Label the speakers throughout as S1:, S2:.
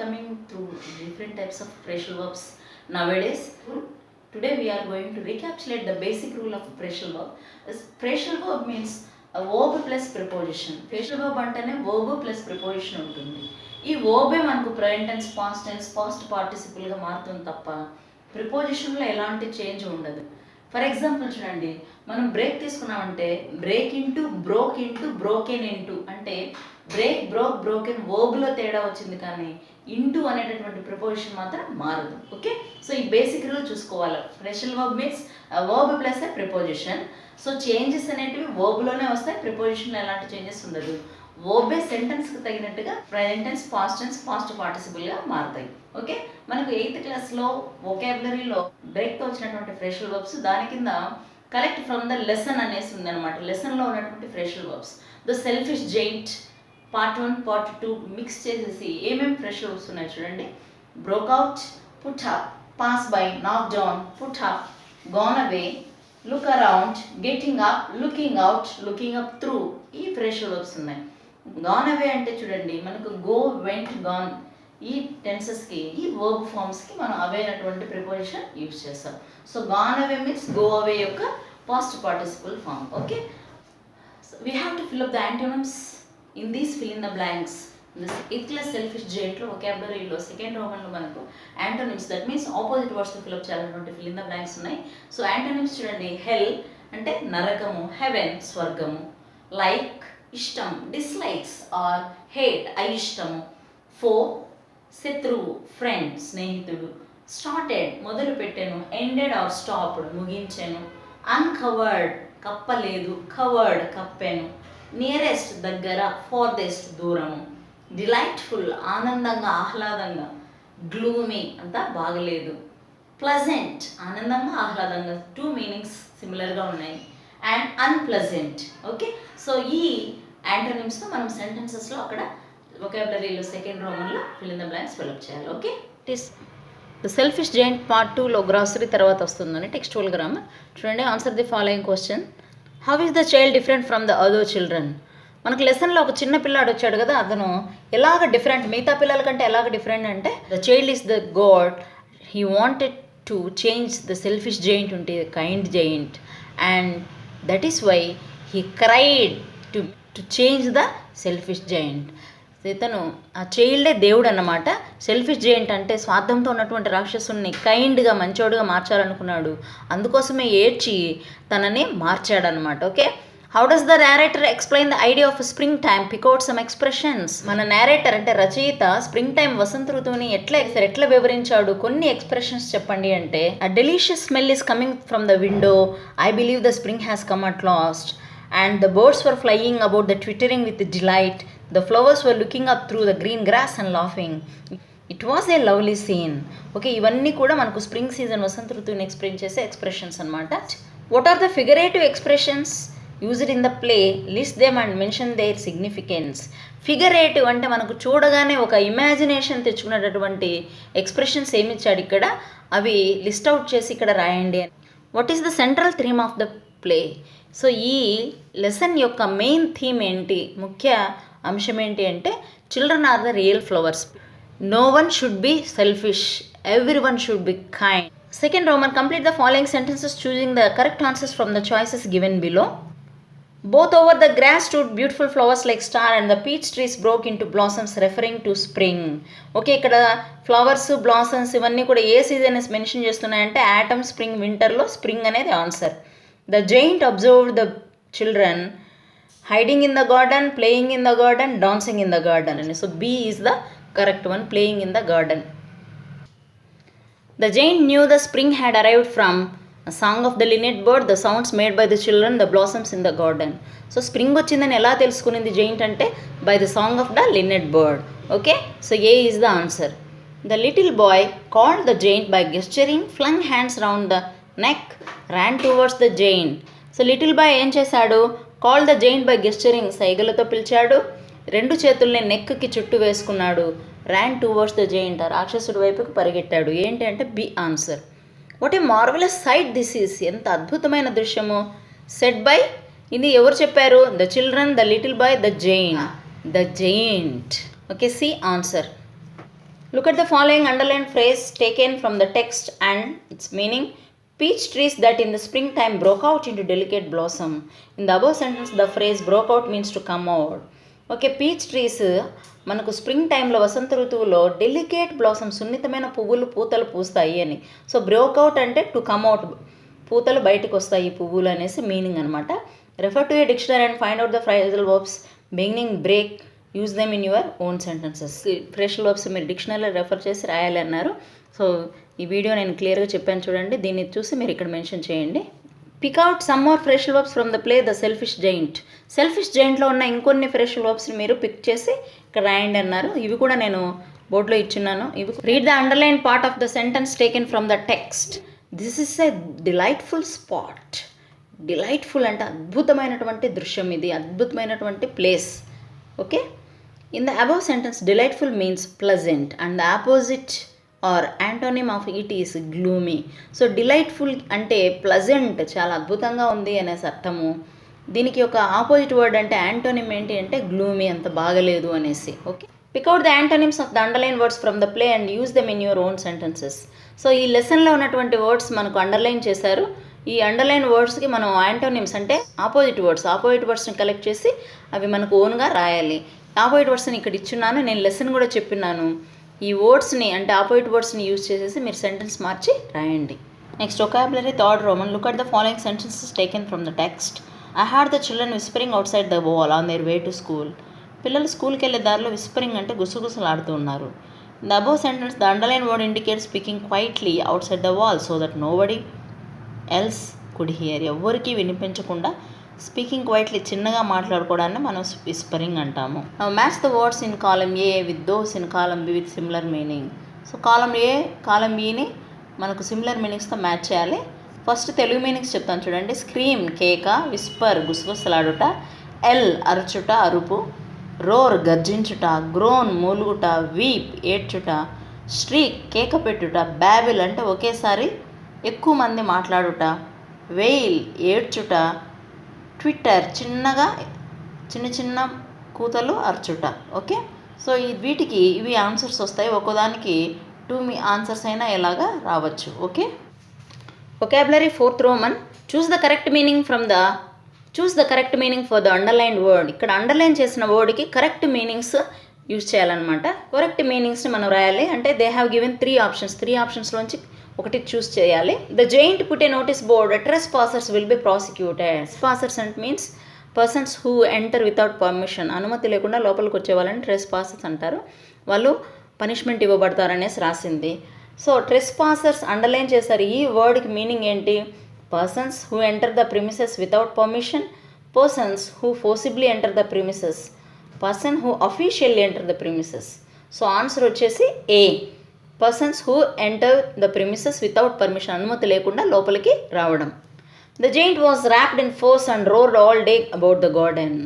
S1: coming through different types of phrasal verbs nowadays. Today we are going to recapitulate the basic rule of phrasal verb. This phrasal verb means a verb plus preposition. Phrasal verb అంటేనే verb plus preposition ఉంటుంది. ఈ verb మనకు present tense, past tense, past participle గా మారుతుంది తప్ప ప్రిపోజిషన్లో ఎలాంటి change ఉండదు. For example చూడండి, మనం బ్రేక్ తీసుకున్నామంటే break into, broke into, broken into అంటే బ్రేక్, బ్రోక్, బ్రోకెన్ వర్బ్లో తేడా వచ్చింది కానీ ఇంటూ అనేటటువంటి ప్రిపోజిషన్ మాత్రం మారదు. ఓకే, సో ఈ బేసిక్ రూల్ చూసుకోవాలి. Phrasal verb means verb plus preposition. So changes అనేటివి వర్బ్లోనే వస్తాయి, ప్రిపోజిషన్లో ఎలాంటి చేంజెస్ ఉండదు. వర్బే సెంటెన్స్కి తగినట్టుగా present tense, past tense, past పార్టిసిపుల్గా మారుతాయి. ఓకే, మనకు 8th క్లాస్లో వొకాబులరీలో బ్రేక్తో వచ్చినటువంటి ఫ్రెషల్ వర్బ్స్, దాని కింద కలెక్ట్ ఫ్రమ్ ద లెసన్ అనేసి ఉందన్నమాట. లెసన్లో ఉన్నటువంటి phrasal verbs, the selfish giant part 1, part 2 mix చేసేసి ఏమేమి ఫ్రెషల్ వర్బ్స్ ఉన్నాయి చూడండి. Broke out, put up, pass by, knock down, put up, gone away, look around, getting up, looking out, looking up through, ఈ phrasal verbs ఉన్నాయి. Gone away అంటే చూడండి, మనకు go, vent, gone ఈ టెన్సెస్కి, ఈ వర్బ్ ఫామ్స్కి మనం అవే అయినటువంటి ప్రిపోజిషన్ యూజ్ చేస్తాం. So gone away means go away యొక్క past participle form. Okay, so we have to fill up the antonyms in these fill in the blanks. Eighth class selfish జైంట్లో వొకాబులరీలో second రోమన్లో మనకు antonyms, that means opposite వర్డ్స్తో fill up చేయాలన్నటువంటి fill in the blanks ఉన్నాయి. So antonyms చూడండి, hail అంటే నరకము, హెవెన్ స్వర్గము, లైక్ ఇష్టం, డిస్లైక్స్ ఆర్ హేట్ అయిష్టము, ఫో శత్రువు, ఫ్రెండ్ స్నేహితుడు, స్టార్టెడ్ మొదలు పెట్టాను, ఎండెడ్ ఆర్ స్టాప్డ్ ముగించాను, అన్కవర్డ్ కప్పలేదు, కవర్డ్ కప్పాను, నియరెస్ట్ దగ్గర, ఫార్దెస్ట్ దూరము, డిలైట్ఫుల్ ఆనందంగా ఆహ్లాదంగా, గ్లూమీ అంతా బాగలేదు, ప్లజెంట్ ఆనందంగా ఆహ్లాదంగా, 2 మీనింగ్స్ సిమిలర్గా ఉన్నాయి, అండ్ అన్ప్లజెంట్. ఓకే, సో ఈ యాంటోనిమ్స్తో మనం సెంటెన్సెస్లో అక్కడ వొకాబులరీలో సెకండ్ రోమన్లో fill in the blanks fill up చేయాలి. Okay, it is the selfish giant part 2లో గ్రాసరీ తర్వాత వస్తుందని టెక్స్చువల్ గ్రామర్. చూడండి, answer the following question. How is the child different from the other children? మనకు లెసన్లో ఒక చిన్న పిల్లాడు వచ్చాడు కదా, అతను ఎలాగ డిఫరెంట్, మిగతా పిల్లల కంటే ఎలాగ డిఫరెంట్ అంటే the child is the god, he wanted to change the selfish giant ఉంటే kind giant, and that is why he cried to change the selfish giant. ఇతను ఆ చైల్డే దేవుడు అన్నమాట. సెల్ఫిష్ జైంట్ అంటే స్వార్థంతో ఉన్నటువంటి రాక్షసుని కైండ్గా, మంచోడుగా మార్చాలనుకున్నాడు. అందుకోసమే ఏడ్చి తనని మార్చాడనమాట. Okay, how does the narrator explain the idea of spring time? Pick out some expressions. మన నేరేటర్ అంటే రచయిత స్ప్రింగ్ టైం, వసంత ఋతువుని ఎట్లా వివరించాడు, కొన్ని ఎక్స్ప్రెషన్స్ చెప్పండి అంటే, a delicious smell is coming from the window, I believe the spring has come at last, and the birds were flying about the twittering with delight, the flowers were looking up through the green grass and laughing, it was a lovely scene. Okay, ఇవన్నీ కూడా మనకు spring season, వసంత ఋతువుని explain చేసే expressions అనమాట. What are the figurative expressions used in the play? List them and mention their significance. Figurative అంటే మనకు చూడగానే ఒక ఇమాజినేషన్ తెచ్చుకునేటటువంటి ఎక్స్ప్రెషన్స్ ఏమి ఇచ్చాడు ఇక్కడ, అవి లిస్ట్ అవుట్ చేసి ఇక్కడ రాయండి. What is the central theme of the play? So ఈ లెసన్ యొక్క మెయిన్ థీమ్ ఏంటి, ముఖ్య అంశం ఏంటి అంటే, children are the real flowers, no one should be selfish, every one should be kind. Second Roman, complete the following sentences choosing the correct answers from the choices given below. Both over the grass stood beautiful flowers like star and the peach trees broke into blossoms referring to spring. Okay, ఇక్కడ flowers, blossoms ఇవన్నీ కూడా ఏ season mention చేస్తున్నాయంటే atom, spring, వింటర్లో spring అనేది answer. The giant observed the children hiding in the garden, playing in the garden, dancing in the garden. So B is the correct one, playing in the garden. The giant knew the spring had arrived from a song of the linnet bird, the sounds made by the children, the blossoms in the garden. So spring వచ్చిందని ఎలా తెలుసుకునింది giant అంటే by the song of the linnet bird. Okay, so A is the answer. The little boy called the giant by gesturing, flung hands round the neck, ran towards the giant. So little boy ఏం చేశాడు, call the giant by గెస్చరింగ్, సైగలతో పిలిచాడు, 2 చేతుల్ని నెక్కి చుట్టూ వేసుకున్నాడు, Ryan towards the giant, రాక్షసుడి వైపుకి పరిగెట్టాడు. ఏంటి అంటే B answer. What a marvellous sight this is, ఎంత అద్భుతమైన దృశ్యము. సెట్ బై, ఇది ఎవరు చెప్పారు, the children, the little boy, the giant. Okay, C answer. Look at the following underlined phrase taken from the text and its meaning. Peach trees that in the springtime broke out into delicate blossom. In the above sentence, the phrase broke out means to come out. Okay, peach trees మనకు spring టైంలో వసంత ఋతువులో delicate blossom సున్నితమైన పువ్వులు పూతలు పూస్తాయి అని. So broke out అంటే to come out, పూతలు బయటకు వస్తాయి ఈ పువ్వులు అనేసి మీనింగ్ అనమాట. Refer to A dictionary and find out the phrasal verbs beginning, break, use them in your own sentences. Phrasal verbs మీరు డిక్షనరీలో రెఫర్ చేసి రాయాలి అన్నారు. సో ఈ వీడియో నేను క్లియర్గా చెప్పాను చూడండి, దీన్ని చూసి మీరు ఇక్కడ మెన్షన్ చేయండి. Pick out some more phrasal verbs from the play the selfish giant. Selfish జైంట్లో ఉన్న ఇంకొన్ని ఫ్రెషల్ వర్బ్స్ని మీరు పిక్ చేసి ఇక్కడ రాయండి అన్నారు. ఇవి కూడా నేను బోర్డులో ఇచ్చున్నాను. ఇవి read the underline part of the sentence taken from the text. This is a delightful spot. Delightful అంటే అద్భుతమైనటువంటి దృశ్యం, ఇది అద్భుతమైనటువంటి place. Okay, in the above sentence delightful means pleasant and the opposite or antonym of it is gloomy. So delightful అంటే pleasant, చాలా అద్భుతంగా ఉంది అనేసి అర్థము. దీనికి ఒక ఆపోజిట్ వర్డ్ అంటే యాంటోనిమ్ ఏంటి అంటే గ్లూమీ, అంత బాగలేదు అనేసి. Okay, pick out the antonyms of the underline words from the play and use them in your own sentences. So ఈ లెసన్లో ఉన్నటువంటి వర్డ్స్ మనకు అండర్లైన్ చేశారు. ఈ అండర్లైన్ వర్డ్స్కి మనం యాంటోనిమ్స్ అంటే ఆపోజిట్ వర్డ్స్ని కలెక్ట్ చేసి అవి మనకు ఓన్గా రాయాలి. ఆపోజిట్ వర్డ్స్ని ఇక్కడ ఇచ్చున్నాను, నేను లెసన్ కూడా చెప్పినాను. ఈ వర్డ్స్ని అంటే ఆపోజిట్ వర్డ్స్ని యూజ్ చేసేసి మీరు సెంటెన్స్ మార్చి రాయండి. Next vocabulary third Roman. Look at the following sentences taken from the text. I hard the children whispering out side the wall on their way to school. పిల్లలు స్కూల్కి వెళ్ళే దారిలో విస్పరింగ్ అంటే గుసగుసలాడుతూ ఉన్నారు. The above sentence the underline word indicate speaking quietly out side the wall so that nobody else could hear. ఎవ్వరికీ వినిపించకుండా speaking quietly చిన్నగా మాట్లాడుకోవడాన్ని మనం whispering అంటాము. Match the words in column A with those in column B with similar meaning. So column A column బిని మనకు similar మీనింగ్స్తో match చేయాలి. First Telugu meanings చెప్తాను చూడండి. స్క్రీమ్ కేక, విస్పర్ గుసగుసలాడుట, ఎల్ అరుచుట అరుపు, రోర్ గర్జించుట, గ్రోన్ మూలుగుట, వీప్ ఏడ్చుట, స్ట్రీక్ కేక పెట్టుట, బ్యాబిల్ అంటే ఒకేసారి ఎక్కువ మంది మాట్లాడుట, వెయిల్ ఏడ్చుట, ట్విట్టర్ చిన్నగా చిన్న చిన్న కూతలు అరచుట. ఓకే, సో వీటికి ఇవి ఆన్సర్స్ వస్తాయి. ఒక్కోదానికి 2 ఆన్సర్స్ అయినా ఎలాగా రావచ్చు. Okay, vocabulary fourth Roman. Choose the correct meaning for the underline word. ఇక్కడ అండర్లైన్ చేసిన వర్డ్కి కరెక్ట్ మీనింగ్స్ యూజ్ చేయాలన్నమాట. కరెక్ట్ మీనింగ్స్ని మనం రాయాలి. అంటే దే హ్యావ్ గివెన్ 3 ఆప్షన్స్లోంచి ఒకటి చూస్ చేయాలి. The giant put a notice board trespassers will be prosecuted. Passers and means persons who enter without permission. అనుమతి లేకుండా లోపలికి వచ్చే వాళ్ళని ట్రెస్ పాసర్స్ అంటారు. వాళ్ళు పనిష్మెంట్ ఇవ్వబడతారనేసి రాసింది. సో ట్రెస్ పాసర్స్ అండర్లైన్ చేశారు. ఈ వర్డ్కి మీనింగ్ ఏంటి? Persons who enter the premises without permission, persons who forcibly enter the premises, person who officially enter the premises. So answer వచ్చేసి A, persons who enter the premises without permission, అనుమతి లేకుండా లోపలికి రావడం. The giant was wrapped in furs and roared all day about the garden.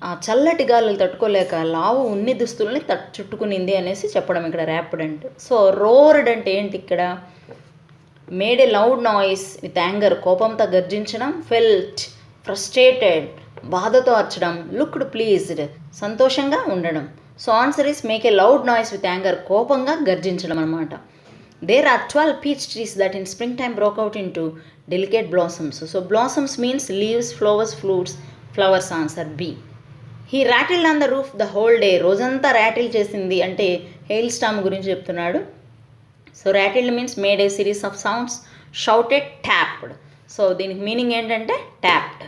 S1: ఆ చల్లటి గాలులు తట్టుకోలేక లావు ఉన్ని దుస్తుల్ని చుట్టుకునింది అనేసి చెప్పడం ఇక్కడ ర్యాప్డ్ అంటే. సో రోర్డ్ అంటే ఏంటి ఇక్కడ? Made A loud noise with anger, కోపంతో గర్జించడం, ఫెల్ట్ ఫ్రస్ట్రేటెడ్, బాధతో అరచడం, లుక్డ్ ప్లీజ్డ్, సంతోషంగా ఉండడం. So answer is make a loud noise with anger, కోపంగా గర్జించడం అనమాట. There are 12 peach trees that in springtime broke out into delicate blossoms. So blossoms means leaves, flowers, fruits, flowers. Answer B. He rattled on the roof the whole day. రోజంతా rattle చేసింది అంటే hail storm గురించి చెప్తున్నాడు. So rattled means made a series of sounds, shouted, tapped. So దీనికి meaning ఏంటంటే tapped.